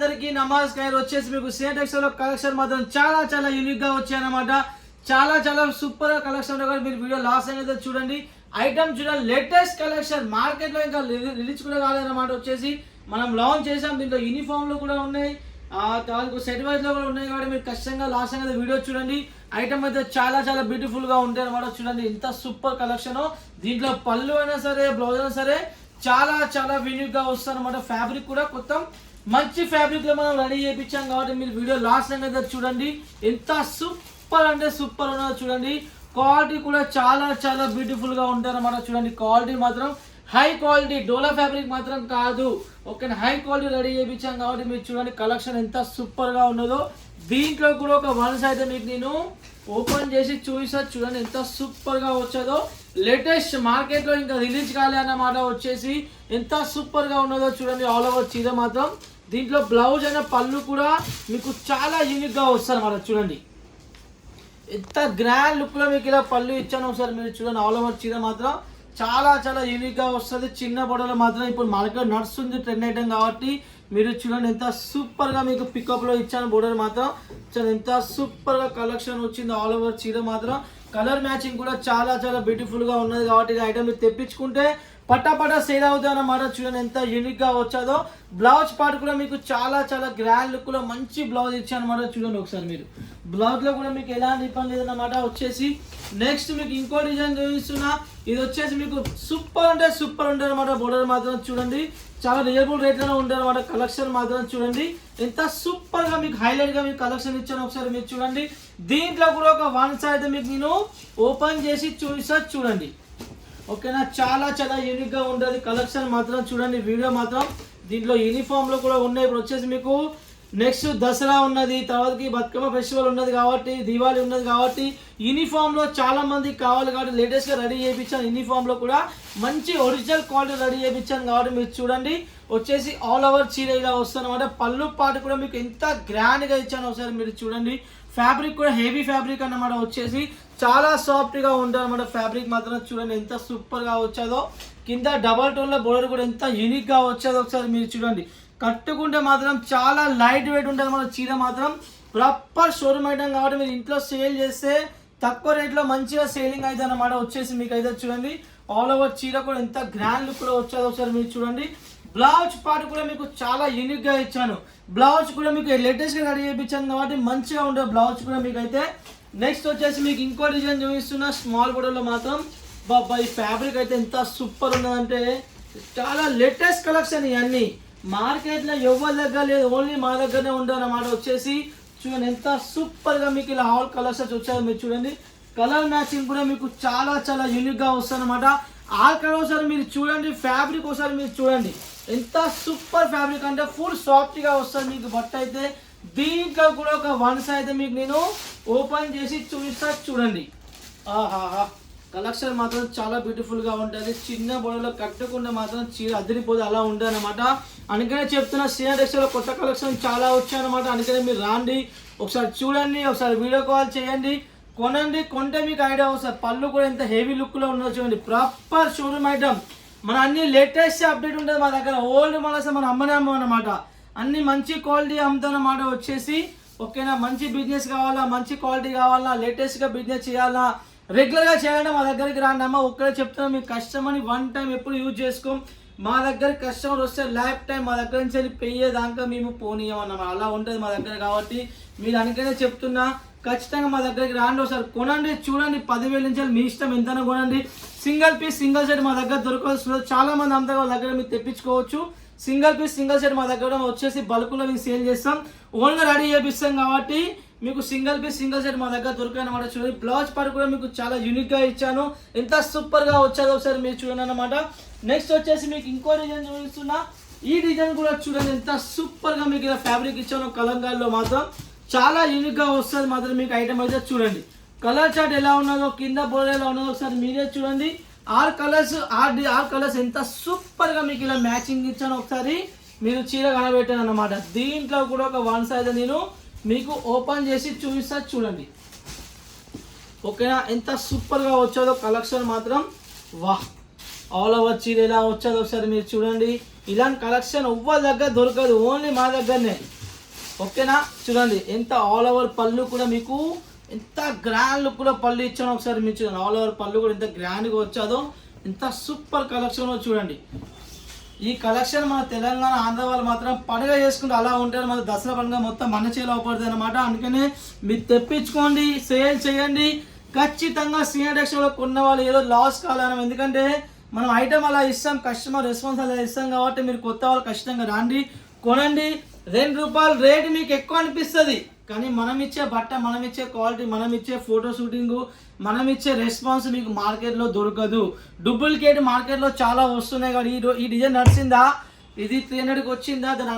అందరికీ నమస్కారం. వచ్చేసి మీకు సినీ టెక్స్టైల్ లో కలెక్షన్ మాత్రం చాలా యూనిక్ గా వచ్చాయన్నమాట. చాలా సూపర్ కలెక్షన్ మీరు వీడియో లాస్ట్ అనేది చూడండి. ఐటమ్ చూడండి, లేటెస్ట్ కలెక్షన్ మార్కెట్ లో ఇంకా రిలీజ్ కూడా కాలేదన్నమాట. వచ్చేసి మనం లాంచ్ చేసాం. దీంట్లో యూనిఫామ్ లో కూడా ఉన్నాయి, సెట్ వైజ్ లో కూడా ఉన్నాయి. కాబట్టి మీరు ఖచ్చితంగా లాస్ట్ అనేది వీడియో చూడండి. ఐటమ్ అయితే చాలా బ్యూటిఫుల్ గా ఉంటాయి అన్నమాట. చూడండి ఎంత సూపర్ కలెక్షన్. దీంట్లో పళ్ళు అయినా సరే, బ్లౌజ్ అయినా సరే చాలా యూనిక్ గా వస్తుంది అన్నమాట. ఫ్యాబ్రిక్ కూడా కొత్త మంచి ఫ్యాబ్రిక్ లో మనం రెడీ చేయించాం కాబట్టి మీరు వీడియో లాస్ట్ అనేది చూడండి. ఎంత సూపర్ అంటే సూపర్ ఉన్నదో చూడండి. క్వాలిటీ కూడా చాలా బ్యూటిఫుల్ గా ఉంటాయి అన్నమాట. చూడండి క్వాలిటీ మాత్రం హై క్వాలిటీ, డోలా ఫ్యాబ్రిక్ మాత్రం కాదు, ఓకే, హై క్వాలిటీ రెడీ చేయించాం కాబట్టి మీరు చూడండి కలెక్షన్ ఎంత సూపర్ గా ఉన్నదో. దీంట్లో కూడా ఒక వన్స్ అయితే మీకు నేను ఓపెన్ చేసి చూపిస్తా. చూడండి ఎంత సూపర్ గా వచ్చేదో. లేటెస్ట్ మార్కెట్ లో ఇంకా రిలీజ్ కాలే అన్నమాట. వచ్చేసి ఎంత సూపర్ గా ఉన్నదో చూడండి. ఆల్ ఓవర్ చీర మాత్రం దీంట్లో బ్లౌజ్ అయిన పళ్ళు కూడా మీకు చాలా యూనిక్ గా వస్తుంది అన్నమాట. చూడండి ఎంత గ్రాండ్ లుక్ లో మీకు ఇలా పళ్ళు ఇచ్చాను. ఒకసారి మీరు చూడండి. ఆల్ ఓవర్ చీర మాత్రం చాలా యూనిక్ గా వస్తుంది. చిన్న బొడలు మాత్రం ఇప్పుడు మార్కెట్ నడుస్తుంది, ట్రెండ్ ఐటమ్ కాబట్టి మీరు చూడండి ఎంత సూపర్ గా మీకు పికప్ లో ఇచ్చాను. బోర్డర్ మాత్రం ఎంత సూపర్ గా కలెక్షన్ వచ్చింది. ఆల్ ఓవర్ చీర మాత్రం కలర్ మ్యాచింగ్ కూడా చాలా బ్యూటిఫుల్ గా ఉన్నది కాబట్టి ఈ ఐటమ్ మీరు తెప్పించుకుంటే పట్టా సేల్ అవుతాయి అన్నమాట. చూడండి ఎంత యూనిక్ గా వచ్చాదో. బ్లౌజ్ పార్ట్ కూడా మీకు చాలా గ్రాండ్ లుక్ లో మంచి బ్లౌజ్ ఇచ్చాను అనమాట. చూడండి ఒకసారి మీరు బ్లౌజ్ లో కూడా మీకు ఎలాంటి ఇబ్బంది లేదన్నమాట. వచ్చేసి నెక్స్ట్ మీకు ఇంకో డిజైన్ చూపిస్తున్నా. ఇది వచ్చేసి మీకు సూపర్ ఉంటుంది అనమాట. బోర్డర్ మాత్రం చూడండి చాలా రీజనబుల్ రేట్ లోనే ఉంటుంది అనమాట. కలెక్షన్ మాత్రం చూడండి ఎంత సూపర్ గా మీకు హైలైట్ గా మీకు కలెక్షన్ ఇచ్చాను. ఒకసారి మీరు చూడండి. దీంట్లో కూడా ఒక వన్ సైడ్ మీకు నేను ఓపెన్ చేసి చూపిస్తా చూడండి, ఓకేనా. చాలా యూనిక్ గా ఉంటుంది కలెక్షన్ మాత్రం చూడండి. వీడియో మాత్రం దీంట్లో యూనిఫామ్ లో కూడా ఉన్నాయి. ఇప్పుడు వచ్చేసి మీకు నెక్స్ట్ దసరా ఉన్నది, తర్వాతకి బతుకమ్మ ఫెస్టివల్ ఉన్నది కాబట్టి, దీవాళి ఉన్నది కాబట్టి యూనిఫామ్ లో చాలా మంది కావాలి కాబట్టి లేటెస్ట్ గా రెడీ చేయించాను. యూనిఫామ్ లో కూడా మంచి ఒరిజినల్ క్వాలిటీ రెడీ చేయించాను కాబట్టి మీరు చూడండి. వచ్చేసి ఆల్ ఓవర్ చీర ఇలా వస్తుంది అనమాట. పళ్ళు పాటు కూడా మీకు ఎంత గ్రాండ్ గా ఇచ్చాను ఒకసారి మీరు చూడండి. ఫ్యాబ్రిక్ కూడా హెవీ ఫ్యాబ్రిక్ అన్నమాట. వచ్చేసి చాలా సాఫ్ట్ గా ఉంటుంది అనమాట. ఫ్యాబ్రిక్ మాత్రం చూడండి ఎంత సూపర్ గా వచ్చాదో. కింద డబల్ టోన్ లో బోర్డర్ కూడా ఎంత యూనిక్ గా వచ్చాదో ఒకసారి మీరు చూడండి. కట్టుకుంటే మాత్రం చాలా లైట్ వెయిట్ ఉంటుంది మన చీర మాత్రం. ప్రాపర్ షోరూమ్ ఐటమ్ కాబట్టి మీరు ఇంట్లో సేల్ చేస్తే తక్కువ రేట్ లో మంచిగా సేలింగ్ అయితే అనమాట. వచ్చేసి మీకు అయితే చూడండి ఆల్ ఓవర్ చీర కూడా ఎంత గ్రాండ్ లుక్ లో వచ్చాదో ఒకసారి మీరు చూడండి. బ్లౌజ్ పార్ట్ కూడా మీకు చాలా యూనిక్ గా ఇచ్చాను. బ్లౌజ్ కూడా మీకు లేటెస్ట్ గా రెడీ చేయించాను కాబట్టి మంచిగా ఉండే బ్లౌజ్ కూడా మీకు అయితే. నెక్స్ట్ వచ్చేసి మీకు ఇంకో డిజైన్ చూపిస్తున్నా. స్మాల్ బోర్డర్ లో మాత్రం బాబా ఈ ఫ్యాబ్రిక్ అయితే ఎంత సూపర్ ఉన్నదంటే చాలా లేటెస్ట్ కలెక్షన్. ఇవన్నీ మార్కెట్ లో ఎవరి దగ్గర లేదు, ఓన్లీ మా దగ్గరనే ఉండదన్నమాట. వచ్చేసి చూడండి ఎంత సూపర్ గా మీకు ఇలా ఆల్ కలర్స్ వచ్చాయో మీరు చూడండి. కలర్ మ్యాచింగ్ కూడా మీకు చాలా యూనిక్ గా వస్తుంది అనమాట. ఆల్ కలర్ ఒకసారి మీరు చూడండి. ఫ్యాబ్రిక్ ఒకసారి మీరు చూడండి ఎంత సూపర్ ఫ్యాబ్రిక్ అంటే ఫుల్ సాఫ్ట్ గా వస్తుంది మీకు బట్ట అయితే. దీంట్లో కూడా ఒక వన్స్ అయితే మీకు నేను ఓపెన్ చేసి చూపిస్తా చూడండి. ఆహాహా కలెక్షన్ మాత్రం చాలా బ్యూటిఫుల్ గా ఉంటుంది. చిన్న బొడలో కట్టుకుంటే మాత్రం చీర అదిరిపోదు అలా ఉంటుంది అనమాట. అందుకనే చెప్తున్నా సినీ టెక్స్టైల్ లో కొత్త కలెక్షన్ చాలా వచ్చాయన్నమాట. అందుకనే మీరు రాండి, ఒకసారి చూడండి, ఒకసారి వీడియో కాల్ చేయండి, కొనండి. కొంటే మీకు ఐడియా వస్తుంది. పళ్ళు కూడా ఎంత హెవీ లుక్ లో ఉన్నదో చూడండి. Proper showroom item. మన అన్ని లేటెస్ట్ అప్డేట్ ఉంటుంది మా దగ్గర. ఓల్డ్ మళ్ళీ మనం అమ్మనే అన్నమాట. అన్ని మంచి క్వాలిటీ అమ్ముతానమాట. వచ్చేసి ఓకేనా. మంచి బిజినెస్ కావాలా, మంచి క్వాలిటీ కావాలా, లేటెస్ట్ గా బిజినెస్ చేయాలా, రెగ్యులర్ గా చేయాలంటే మా దగ్గరికి రాండి అమ్మ. ఒక్కడే చెప్తున్నా, మీ కస్టమర్ని వన్ టైం ఎప్పుడు యూజ్ చేసుకోం. మా దగ్గర కస్టమర్ వస్తే లైఫ్ టైం మా దగ్గర నుంచి వెళ్ళి పెయ్యేదాకా మేము పోనీయమన్నమాట. అలా ఉంటుంది మా దగ్గర కాబట్టి మీరు అందుకనే చెప్తున్నా ఖచ్చితంగా మా దగ్గరికి రాండి. ఒకసారి కొనండి, చూడండి. 10,000 నుంచి మీ ఇష్టం ఎంతైనా కొనండి. సింగిల్ పీస్ సింగిల్ సెట్ మా దగ్గర దొరకవచ్చు. చాలా మంది అంతా వాళ్ళ దగ్గర మీరు తెప్పించుకోవచ్చు. సింగిల్ పీస్ సింగిల్ సెట్ మా దగ్గర వచ్చేసి బల్క్లో మీకు సేల్ చేస్తాం. ఓన్గా రెడీ చేపిస్తాం కాబట్టి మీకు సింగిల్ పీస్ సింగిల్ సెట్ మా దగ్గర దొరికాయి అనమాట. చూడండి బ్లౌజ్ పార్ట్ కూడా మీకు చాలా యూనిక్ గా ఇచ్చాను. ఎంత సూపర్ గా వచ్చాదో ఒకసారి మీరు చూడండి అనమాట. నెక్స్ట్ వచ్చేసి మీకు ఇంకో డిజైన్ చూపిస్తున్నా. ఈ డిజైన్ కూడా చూడండి ఎంత సూపర్ గా మీకు ఇలా ఫ్యాబ్రిక్ ఇచ్చాను. కలంకారీలో మాత్రం చాలా యూనిక్ గా వస్తుంది మాత్రం మీకు ఐటమ్ అయితే చూడండి. కలర్ చార్ట్ ఎలా ఉన్నదో, కింద బోర్డర్ ఎలా ఉన్నదో ఒకసారి మీరే చూడండి. ఆర్ కలర్స్ ఎంత సూపర్ గా మీకు ఇలా మ్యాచింగ్ ఇచ్చాను. ఒకసారి మీరు చీర కనబెట్టాను అనమాట. దీంట్లో కూడా ఒక వన్ సైడ్ నేను మీకు ఓపెన్ చేసి చూపిస్తా చూడండి, ఓకేనా. ఎంత సూపర్ గా వచ్చాదో కలెక్షన్ మాత్రం. వాహ్ ఆల్ ఓవర్ చీర ఎలా వచ్చాదో ఒకసారి మీరు చూడండి. ఇలాంటి కలెక్షన్ ఎవ్వరి దగ్గర దొరకదు, ఓన్లీ మా దగ్గరనే. ఓకేనా. చూడండి ఎంత ఆల్ ఓవర్ పళ్ళు కూడా మీకు ఎంత గ్రాండ్ లుక్ కూడా పళ్ళు ఇచ్చాను. ఒకసారి మీరు చూడండి ఆల్ ఓవర్ పళ్ళు కూడా ఎంత గ్రాండ్గా వచ్చాదో, ఎంత సూపర్ కలెక్షన్ చూడండి. ఈ కలెక్షన్ మన తెలంగాణ ఆంధ్ర వాళ్ళు మాత్రం పండుగ చేసుకుంటూ అలా ఉంటారు. మన దసరా పండుగ మొత్తం మన చేలో పడుతుంది అనమాట. అందుకనే మీరు తెప్పించుకోండి, సేల్ చేయండి. ఖచ్చితంగా శ్రీనటెక్స్లో కొన్న వాళ్ళు ఏదో లాస్ కాలేము, ఎందుకంటే మనం ఐటమ్ అలా ఇస్తాం, కస్టమర్ రెస్పాన్స్ అలా ఇస్తాం కాబట్టి మీరు కొత్త వాళ్ళు ఖచ్చితంగా రండి, కొనండి. ₹2 రేట్ మీకు ఎక్కువ అనిపిస్తుంది, కానీ మనం ఇచ్చే బట్ట, మనం ఇచ్చే క్వాలిటీ, మనం ఇచ్చే ఫోటో షూటింగ్, మనం ఇచ్చే రెస్పాన్స్ మీకు మార్కెట్లో దొరకదు. డూప్లికేట్ మార్కెట్లో చాలా వస్తున్నాయి. కానీ ఈ డిజైన్ నడిచిందా, ఇది 300కి వచ్చిందా, దాని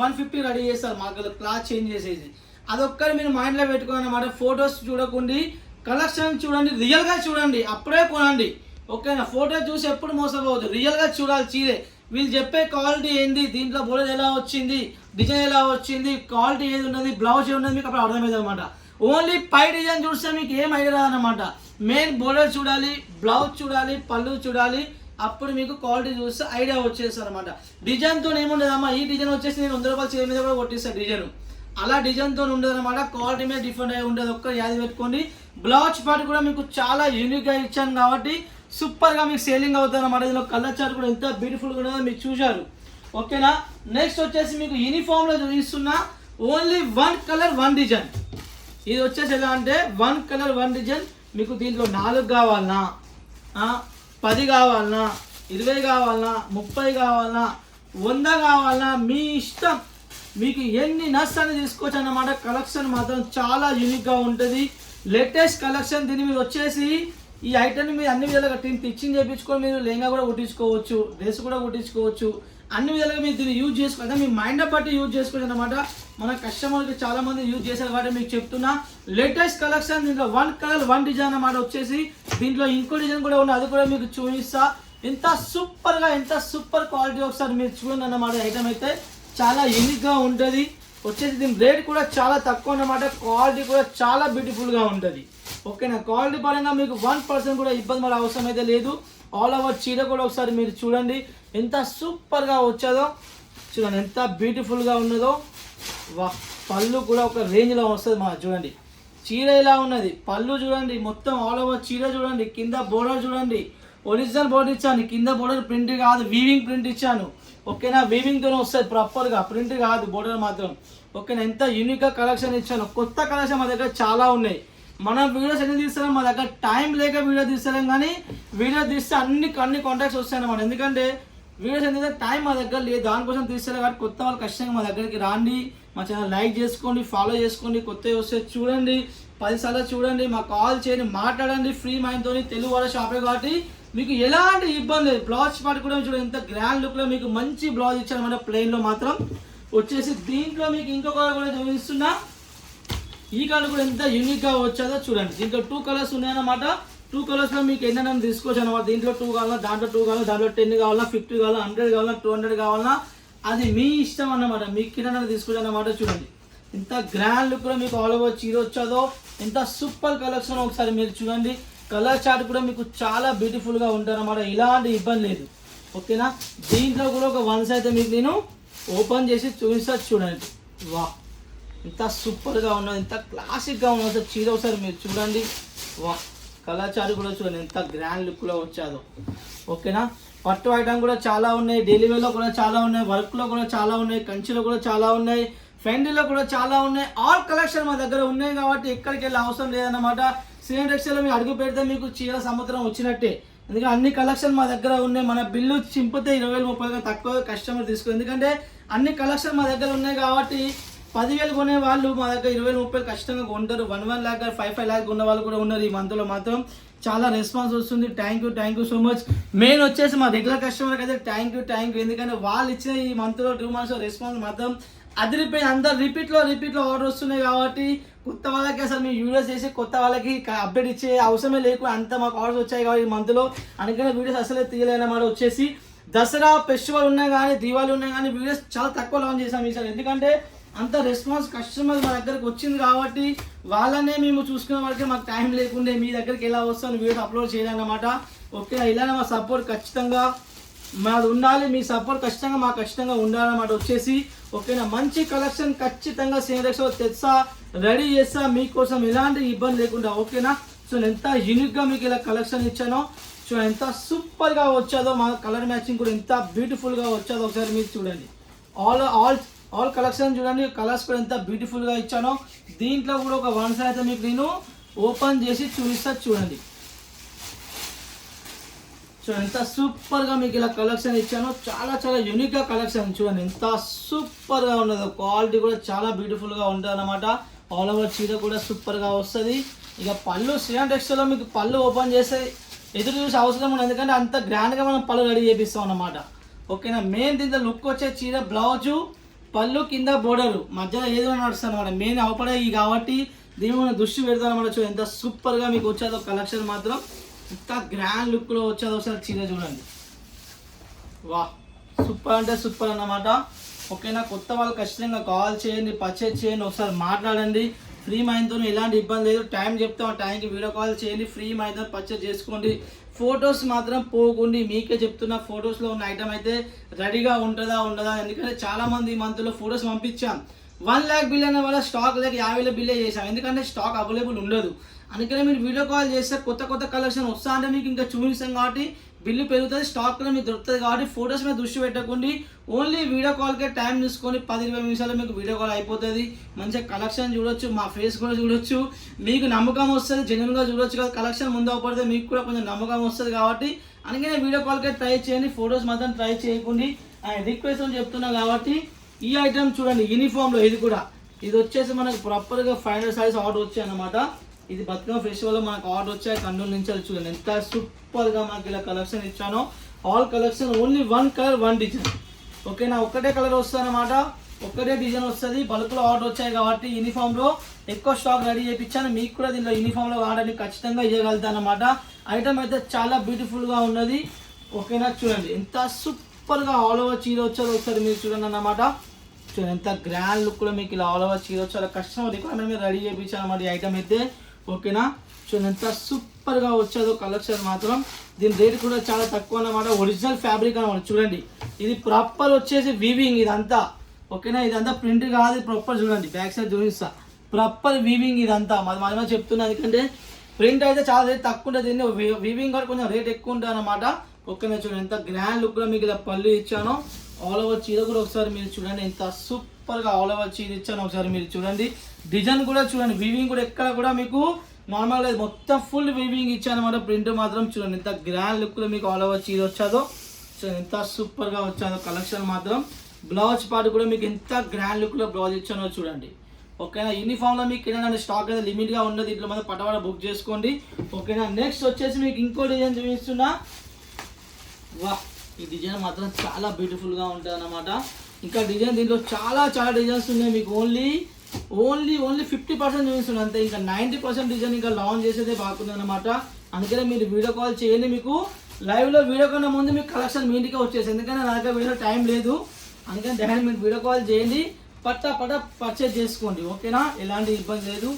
150 రెడీ చేస్తారు మార్కెట్లో, క్లాత్ చేంజ్ చేసేది. అదొక్కటి మీరు మైండ్లో పెట్టుకోండి అన్నమాట. ఫొటోస్ చూడకండి, కలెక్షన్ చూడండి, రియల్గా చూడండి, అప్పుడే కొనండి. ఓకేనా. ఫోటో చూసి ఎప్పుడు మోసపోవద్దు, రియల్గా చూడాలి చీరే. వీళ్ళు చెప్పే క్వాలిటీ ఏంది, దీంట్లో బోర్డర్ ఎలా వచ్చింది, డిజైన్ ఎలా వచ్చింది, క్వాలిటీ ఏది ఉన్నది, బ్లౌజ్ ఏది ఉన్నది మీకు అప్పుడు అర్థమవుతుంది అనమాట. ఓన్లీ పై డిజైన్ చూస్తే మీకు ఏం ఐడియా రాదనమాట. మెయిన్ బోర్డర్ చూడాలి, బ్లౌజ్ చూడాలి, పళ్ళు చూడాలి, అప్పుడు మీకు క్వాలిటీ చూస్తే ఐడియా వచ్చేస్తుంది అనమాట. డిజైన్తో ఏముండదమ్మా, ఈ డిజైన్ వచ్చేసి నేను ₹100 చేతి మీద కూడా కొట్టిస్తాను డిజైన్, అలా డిజైన్తో ఉండదు అనమాట. క్వాలిటీ మీద డిఫరెంట్ అయి ఉండదు, ఒక్క యాది పెట్టుకోండి. బ్లౌజ్ పార్ట్ కూడా మీకు చాలా యూనిక్గా ఇచ్చాను కాబట్టి సూపర్గా మీకు సేలింగ్ అవుతుంది అన్నమాట. ఇందులో కలర్ చార్ట్ కూడా ఎంత బ్యూటిఫుల్గా ఉన్నదో మీరు చూశారు. ఓకేనా. నెక్స్ట్ వచ్చేసి మీకు యూనిఫామ్లో చూపిస్తున్నా, ఓన్లీ 1 కలర్ 1 డిజైన్. ఇది వచ్చేసి ఎలా అంటే 1 కలర్ 1 డిజైన్. మీకు దీంట్లో 4 కావాలన్నా, 10 కావాలన్నా, 20 కావాలన్నా, 30 కావాలన్నా, 100 కావాలన్నా, మీ ఇష్టం. మీకు ఎన్ని నచ్చాలని తీసుకోవచ్చు అన్నమాట. కలెక్షన్ మాత్రం చాలా యూనిక్గా ఉంటుంది, లేటెస్ట్ కలెక్షన్. దీన్ని మీరు వచ్చేసి ఈ ఐటమ్ని మీరు అన్ని విధాలుగా టీచింగ్ చేయించుకొని మీరు లెహంగా కూడా కుట్టించుకోవచ్చు, డ్రెస్ కూడా కుట్టించుకోవచ్చు, అన్ని విధాలుగా మీరు దీన్ని యూజ్ చేసుకోవచ్చు. మీ మైండ్ బట్టి యూజ్ చేసుకోవచ్చు అనమాట. మన కస్టమర్కి చాలా మంది యూజ్ చేశారు కాబట్టి మీకు చెప్తున్నా. లేటెస్ట్ కలెక్షన్, దీంట్లో 1 కలర్ 1 డిజైన్ అన్నమాట వచ్చేసి. దీంట్లో ఇంకో డిజైన్ కూడా ఉంది, అది కూడా మీకు చూపిస్తా. ఎంత సూపర్గా, ఎంత సూపర్ క్వాలిటీ ఒకసారి మీరు చూడండి అన్నమాట. ఐటమ్ అయితే చాలా యూనిక్గా ఉంటుంది వచ్చేసి. దీని రేట్ కూడా చాలా తక్కువ అన్నమాట, క్వాలిటీ కూడా చాలా బ్యూటిఫుల్గా ఉంటుంది. ఓకేనా. క్వాలిటీ పరంగా మీకు 1% కూడా ఇబ్బంది పడే అవసరం అయితే లేదు. ఆల్ ఓవర్ చీర కూడా ఒకసారి మీరు చూడండి ఎంత సూపర్గా వచ్చేదో, చూడండి ఎంత బ్యూటిఫుల్గా ఉన్నదో. వా, పళ్ళు కూడా ఒక రేంజ్లో వస్తుంది మా. చూడండి చీర ఇలా ఉన్నది, పళ్ళు చూడండి, మొత్తం ఆల్ ఓవర్ చీర చూడండి, కింద బోర్డర్ చూడండి, ఒరిజినల్ బోర్డర్ ఇచ్చాను, కింద బోర్డర్ ప్రింట్ కాదు, వీవింగ్ ప్రింట్ ఇచ్చాను. ఓకేనా. వీవింగ్తోనే వస్తుంది ప్రాపర్గా, ప్రింట్ కాదు, బోర్డర్ మాత్రం. ఓకేనా. ఎంత యూనిక్గా కలెక్షన్ ఇచ్చాను. కొత్త కలెక్షన్ మా దగ్గర చాలా ఉన్నాయి. మనం వీడియోస్ ఎన్ని తీస్తున్నాం, మా దగ్గర టైం లేక వీడియో తీస్తలేం, కానీ వీడియో తీస్తే అన్ని కాంటాక్ట్స్ వస్తాయి అన్నమాట. ఎందుకంటే వీడియోస్ ఎందుకంటే టైం మా దగ్గర లేదు, దానికోసం తీస్తారు కాబట్టి కొత్త వాళ్ళు ఖచ్చితంగా మా దగ్గరికి రాండి, మా ఛానల్ లైక్ చేసుకోండి, ఫాలో చేసుకోండి, కొత్తవి వస్తే చూడండి, 10 సార్లు చూడండి, మాకు కాల్ చేయండి, మాట్లాడండి ఫ్రీ మైండ్తో. తెలుగు వాళ్ళ షాపే కాబట్టి మీకు ఎలాంటి ఇబ్బంది లేదు. బ్లౌజ్ పార్ట్ కూడా చూడండి ఎంత గ్రాండ్ లుక్లో మీకు మంచి బ్లౌజ్ ఇచ్చారన్నమాట, ప్లెయిన్లో మాత్రం వచ్చేసి. దీంట్లో మీకు ఇంకొక కూడా చూపిస్తున్నా, ఈ కలర్ కూడా ఎంత యూనిక్గా వచ్చాదో చూడండి. దీంట్లో 2 కలర్స్ ఉన్నాయన్నమాట. 2 కలర్స్లో మీకు ఎన్నైనా తీసుకోవచ్చు అనమాట. దీంట్లో 2 కావాలా, దాంట్లో 2 కావాలా, దాంట్లో 10 కావాలా, 50 కావాలా, 100 కావాలా, 200 కావాలా, అది మీ ఇష్టం అన్నమాట. మీకు కింద తీసుకోవచ్చు అన్నమాట. చూడండి ఎంత గ్రాండ్ లుక్లో మీకు ఆల్ ఓవర్ చీర వచ్చాదో, ఎంత సూపర్ కలెక్షన్ ఒకసారి మీరు చూడండి. కలర్ చార్ట్ కూడా మీకు చాలా బ్యూటిఫుల్గా ఉంటుంది అన్నమాట, ఇలాంటి ఇబ్బంది లేదు. ఓకేనా. దీంట్లో కూడా ఒక వన్స్ అయితే మీకు నేను ఓపెన్ చేసి చూపిస్తా చూడండి. వా, ఎంత సూపర్గా ఉన్నది, ఎంత క్లాసిక్గా ఉన్నది చీర ఒకసారి మీరు చూడండి. వా, కలర్ చార్ట్ కూడా చూడండి ఎంత గ్రాండ్ లుక్లో వచ్చాదో. ఓకేనా. పట్టు ఐటమ్ కూడా చాలా ఉన్నాయి, డైలీ వేర్లో కూడా చాలా ఉన్నాయి, వర్క్లో కూడా చాలా ఉన్నాయి, కంచిలో కూడా చాలా ఉన్నాయి, ఫెండీలో కూడా చాలా ఉన్నాయి. ఆల్ కలెక్షన్ మా దగ్గర ఉన్నాయి కాబట్టి ఎక్కడికి వెళ్ళే అవసరం లేదన్నమాట. శ్రీనటెక్స్లో మీరు అడుగు పెడితే మీకు చీర సముద్రం వచ్చినట్టే, ఎందుకంటే అన్ని కలెక్షన్ మా దగ్గర ఉన్నాయి. మన బిల్లు చింపితే 20,000-30,000 తక్కువ కస్టమర్ తీసుకో, ఎందుకంటే అన్ని కలెక్షన్ మా దగ్గర ఉన్నాయి కాబట్టి 10,000 కొనే వాళ్ళు మా దగ్గర 20,000-30,000 కష్టంగా కొంటారు. 1 lakh 5 lakh ఉన్న వాళ్ళు కూడా ఉన్నారు. ఈ మంత్లో మాత్రం చాలా రెస్పాన్స్ వస్తుంది. Thank you so much. Main వచ్చేసి మా రెగ్యులర్ కస్టమర్కి అయితే థ్యాంక్ యూ. ఎందుకంటే వాళ్ళు ఇచ్చిన ఈ మంత్లో 2 months రెస్పాన్స్ మాత్రం అదిరిపోయి అందరు రిపీట్లో ఆర్డర్ వస్తున్నాయి కాబట్టి కొత్త వాళ్ళకి అసలు మీ వీడియోస్ చేసి కొత్త వాళ్ళకి అప్డేట్ ఇచ్చే అవసరమే లేకుండా అంత మాకు ఆర్డర్స్ వచ్చాయి కాబట్టి ఈ మంత్లో. అందుకనే వీడియోస్ అసలే తీయలేనమాట. వచ్చేసి దసరా ఫెస్టివల్ ఉన్నాయి కానీ, దీవాళి ఉన్నాయి కానీ వీడియోస్ చాలా తక్కువ లాంచ్ చేసాం ఈసారి. ఎందుకంటే అంత రెస్పాన్స్ కస్టమర్ మా దగ్గరకు వచ్చింది కాబట్టి వాళ్ళనే మేము చూసుకునే వరకే మాకు టైం లేకుండే మీ దగ్గరికి ఎలా వస్తాను వీడియోస్ అప్లోడ్ చేయాలన్నమాట. ఓకే, ఇలానే మా సపోర్ట్ ఖచ్చితంగా మాది ఉండాలి, మీ సపోర్ట్ ఖచ్చితంగా మాకు ఖచ్చితంగా ఉండాలన్నమాట వచ్చేసి. ఓకేనా, మంచి కలెక్షన్ ఖచ్చితంగా శ్రీనెక్స్లో తెస్తా, రెడీ చేస్తా మీకోసం, ఎలాంటి ఇబ్బంది లేకుండా. ఓకేనా, సో ఎంత యూనిక్గా మీకు ఇలా కలెక్షన్ ఇచ్చానో, సో ఎంత సూపర్గా వచ్చాదో, మా కలర్ మ్యాచింగ్ కూడా ఎంత బ్యూటిఫుల్గా వచ్చాదో ఒకసారి మీరు చూడండి. ఆల్ కలెక్షన్ చూడండి, కలర్స్ కూడా ఎంత బ్యూటిఫుల్గా ఇచ్చానో. దీంట్లో కూడా ఒక వన్ సైడ్ అయితే మీకు నేను ఓపెన్ చేసి చూపిస్తా చూడండి. సో ఎంత సూపర్గా మీకు ఇలా కలెక్షన్ ఇచ్చానో, చాలా చాలా యూనిక్గా కలెక్షన్ చూడండి, ఎంత సూపర్గా ఉన్నదో. క్వాలిటీ కూడా చాలా బ్యూటిఫుల్గా ఉంటుంది అన్నమాట. ఆల్ ఓవర్ చీర కూడా సూపర్గా వస్తుంది. ఇక పళ్ళు శ్రీరామ్ టెక్స్టైల్లో మీకు పళ్ళు ఓపెన్ చేస్తే ఎదురు చూసే అవసరం ఉండదు, ఎందుకంటే అంత గ్రాండ్గా మనం పళ్ళు రెడీ చేపిస్తాం అన్నమాట. ఓకేనా, మెయిన్ దీంట్లో లుక్ వచ్చే చీర బ్లౌజు, పళ్ళు, కింద బోర్డరు, మధ్యలో ఏదో నడుస్తుంది అనమాట. మెయిన్ అవపడే కాబట్టి దీని మనం దృష్టి పెడతాం అనమాట. చూడండి ఎంత సూపర్గా మీకు వచ్చేదో కలెక్షన్ మాత్రం, ఎంత గ్రాండ్ లుక్లో వచ్చేది. ఒకసారి చీర చూడండి, వా సూపర్ అంటే సూపర్ అన్నమాట. ఓకేనా, కొత్త వాళ్ళు ఖచ్చితంగా కాల్ చేయండి, పర్చేజ్ చేయండి, ఒకసారి మాట్లాడండి. ఫ్రీ మైండ్తో ఎలాంటి ఇబ్బంది లేదు, టైం చెప్తాం, టైంకి వీడియో కాల్ చేయండి, ఫ్రీ మైండ్తో పర్చేజ్ చేసుకోండి. ఫొటోస్ మాత్రం పోకండి, మీకే చెప్తున్నా, ఫొటోస్లో ఉన్న ఐటమ్ అయితే రెడీగా ఉంటుందా ఉండదా, ఎందుకంటే చాలామంది ఈ మంత్లో ఫొటోస్ పంపించాం, 1 lakh బిల్ అనే వల్ల స్టాక్ లేక 50,000 బిల్లే చేసాం, ఎందుకంటే స్టాక్ అవైలబుల్ ఉండదు. అందుకనే మీరు వీడియో కాల్ చేస్తే కొత్త కలెక్షన్ వస్తా అంటే మీకు ఇంకా చూపిస్తాం కాబట్టి బిల్లు పెరుగుతుంది, స్టాక్ కూడా మీకు దొరుకుతుంది. కాబట్టి ఫొటోస్ మీద దృష్టి పెట్టకండి, ఓన్లీ వీడియో కాల్కే టైం తీసుకొని 10-20 నిమిషాలు మీకు వీడియో కాల్ అయిపోతుంది. మంచిగా కలెక్షన్ చూడొచ్చు, మా ఫేస్ కూడా చూడొచ్చు, మీకు నమ్మకం వస్తుంది, జెన్యున్గా చూడొచ్చు కదా. కలెక్షన్ ముందు పడితే మీకు కూడా కొంచెం నమ్మకం వస్తుంది కాబట్టి అందుకనే వీడియో కాల్కే ట్రై చేయండి, ఫొటోస్ మాత్రం ట్రై చేయకండి. రిక్వెస్ట్ అని చెప్తున్నా కాబట్టి ఈ ఐటమ్ చూడండి, యూనిఫామ్లో ఇది వచ్చేసి మనకు ప్రాపర్గా 500 సైజ్ ఆర్డర్ వచ్చాయి అన్నమాట. ఇది బతుకమ్మ ఫెస్టివల్లో మనకు ఆర్డర్ వచ్చాయి, కర్నూలు నుంచి చూడండి ఎంత సూపర్గా మనకి ఇలా కలెక్షన్ ఇచ్చానో. All collection only 1 colour 1 design. ఓకేనా, ఒకటే కలర్ వస్తుంది అనమాట, ఒకటే డిజైన్ వస్తుంది. బల్క్లో ఆర్డర్ వచ్చాయి కాబట్టి యూనిఫామ్లో ఎక్కువ స్టాక్ రెడీ చేయించాను. మీకు కూడా దీంట్లో యూనిఫామ్లో ఆర్డర్ని ఖచ్చితంగా ఇవ్వగలుగుతాను అనమాట. ఐటమ్ అయితే చాలా బ్యూటిఫుల్గా ఉన్నది. ఓకేనా, చూడండి ఎంత సూపర్గా ఆల్ ఓవర్ చీర వచ్చారో ఒకసారి మీరు చూడండి అన్నమాట. చూడండి ఎంత గ్రాండ్ లుక్లో మీకు ఇలా ఆల్ ఓవర్ చీర వచ్చారో, కస్టమర్ రిక్వైర్మెంట్ మీద రెడీ చేయించాను అన్నమాట ఈ ఐటమ్ అయితే. ఓకేనా, చూడండి ఎంత సూపర్గా వచ్చేదో కలెక్షన్ మాత్రం. దీని రేట్ కూడా చాలా తక్కువ అన్నమాట, ఒరిజినల్ ఫ్యాబ్రిక్ అన్నమాట. చూడండి ఇది ప్రాపర్ వచ్చేసి వీవింగ్ ఇదంతా. ఓకేనా, ఇదంతా ప్రింట్ కాదు, ప్రాపర్ చూడండి, బ్యాక్ సైడ్ చూపిస్తా, ప్రాపర్ వీవింగ్ ఇదంతా. మాది చెప్తున్నా, ఎందుకంటే ప్రింట్ అయితే చాలా రేట్ తక్కువ ఉంటుంది, వీవింగ్ కూడా కొంచెం రేట్ ఎక్కువ ఉంటుంది అన్నమాట. ఓకేనా, చూడండి ఎంత గ్రాండ్ లుక్లో మీకు ఇలా పళ్ళు ఇచ్చానో. ఆల్ ఓవర్ చీర కూడా ఒకసారి మీరు చూడండి, ఎంత సూపర్గా ఆల్ ఓవర్ చీర ఇచ్చాను ఒకసారి మీరు చూడండి. డిజైన్ కూడా చూడండి, వీవింగ్ కూడా ఎక్కడ కూడా మీకు నార్మల్గా మొత్తం ఫుల్ వీవింగ్ ఇచ్చాను అనమాట. ప్రింట్ మాత్రం చూడండి ఎంత గ్రాండ్ లుక్లో మీకు ఆల్ ఓవర్ చీర వచ్చాదో, చూడండి ఎంత సూపర్గా వచ్చాదో కలెక్షన్ మాత్రం. బ్లౌజ్ పార్ట్ కూడా మీకు ఎంత గ్రాండ్ లుక్లో బ్లౌజ్ ఇచ్చానో చూడండి. ఓకేనా, యూనిఫామ్లో మీకు ఏంటంటే స్టాక్ అయితే లిమిట్గా ఉండదు, ఇట్లా మాత్రం పటవాడ బుక్ చేసుకోండి. ఓకేనా, నెక్స్ట్ వచ్చేసి మీకు ఇంకో డిజైన్ చూపిస్తున్నా. వా, ఈ డిజైన్ మాత్రం చాలా బ్యూటిఫుల్గా ఉంటుంది అన్నమాట. ఇంకా డిజైన్ దీంట్లో చాలా డిజైన్స్ ఉన్నాయి, మీకు ఓన్లీ 50% చూపిస్తున్నాను అంతే. ఇంకా 90% డిజైన్ ఇంకా లాంచ్ చేసేదే బాగుంది అనమాట. అందుకనే మీరు వీడియో కాల్ చేయండి, మీకు లైవ్లో వీడియో కన్నా ముందు మీకు కలెక్షన్ మీ ఇంటికి వచ్చేసి, ఎందుకంటే నా దగ్గర వీడియో టైం లేదు. అందుకని డైరెక్ట్ మీరు వీడియో కాల్ చేయండి, పట్ట పర్చేజ్ చేసుకోండి. ఓకేనా, ఎలాంటి ఇబ్బంది లేదు.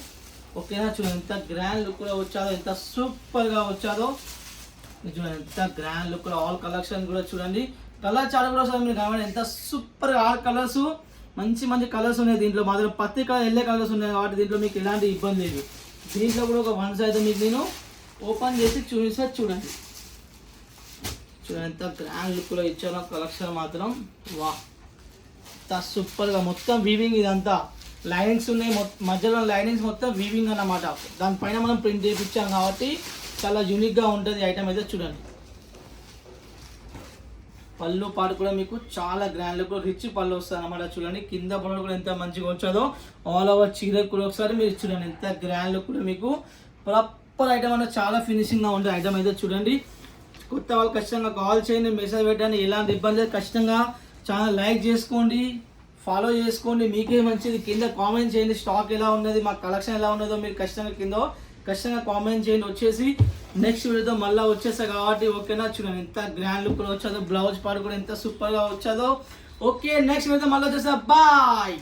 ఓకేనా, చూడండి ఎంత గ్రాండ్ లుక్లో వచ్చాదో, ఎంత సూపర్గా వచ్చాదో చూడండి, ఎంత గ్రాండ్ లుక్లో. ఆల్ కలెక్షన్ కూడా చూడండి, కలర్ చార్ట్ కూడా మీరు కాబట్టి ఎంత సూపర్గా ఆల్ కలర్స్, మంచి కలర్స్ ఉన్నాయి దీంట్లో. మాత్రం పత్తి కలర్ ఎల్లే కలర్స్ ఉన్నాయి కాబట్టి దీంట్లో మీకు ఎలాంటి ఇబ్బంది లేదు. దీంట్లో కూడా ఒక వన్ సైడ్ మీకు నేను ఓపెన్ చేసి చూపిస్తా చూడండి. చూడండి ఎంత గ్రాండ్ లుక్లో ఇచ్చానో కలెక్షన్ మాత్రం. వా, ఎంత సూపర్గా మొత్తం వీవింగ్, ఇదంతా లైనింగ్స్ ఉన్నాయి, మధ్యలో లైనింగ్స్ మొత్తం వీవింగ్ అన్నమాట. దానిపైన మనం ప్రింట్ చేయించాం కాబట్టి చాలా యూనిక్గా ఉంటుంది ఐటమ్ అయితే. చూడండి పళ్ళు పాటు కూడా మీకు చాలా గ్రాండ్ లుక్ రిచ్ పళ్ళు వస్తుంది అన్నమాట. చూడండి కింద పళ్ళు కూడా ఎంత మంచిగా వచ్చాదో. ఆల్ ఓవర్ చీర కూడా ఒకసారి మీరు చూడండి, ఎంత గ్రాండ్ లుక్ కూడా మీకు ప్రాపర్ ఐటమ్ అనేది చాలా ఫినిషింగ్గా ఉంటుంది ఐటమ్ అయితే. చూడండి కొత్త వాళ్ళు ఖచ్చితంగా కాల్ చేయండి, మెసేజ్ పెట్టండి, ఎలాంటి ఇబ్బంది లేదు. ఖచ్చితంగా ఛానల్ లైక్ చేసుకోండి, ఫాలో చేసుకోండి, మీకే మంచిది. కింద కామెంట్ చేయండి, స్టాక్ ఎలా ఉన్నది, మా కలెక్షన్ ఎలా ఉన్నదో మీరు ఖచ్చితంగా కామెంట్ చేయండి. వచ్చేసి నెక్స్ట్ వీడియోతో మళ్ళీ వచ్చేస్తా కాబట్టి. ఓకేనా, చూడండి ఎంత గ్రాండ్ లుక్ వచ్చాదో, బ్లౌజ్ పార్ట్ కూడా ఎంత సూపర్గా వచ్చాదో. ఓకే, నెక్స్ట్ వీడియోతో మళ్ళీ వచ్చేస్తా, బాయ్.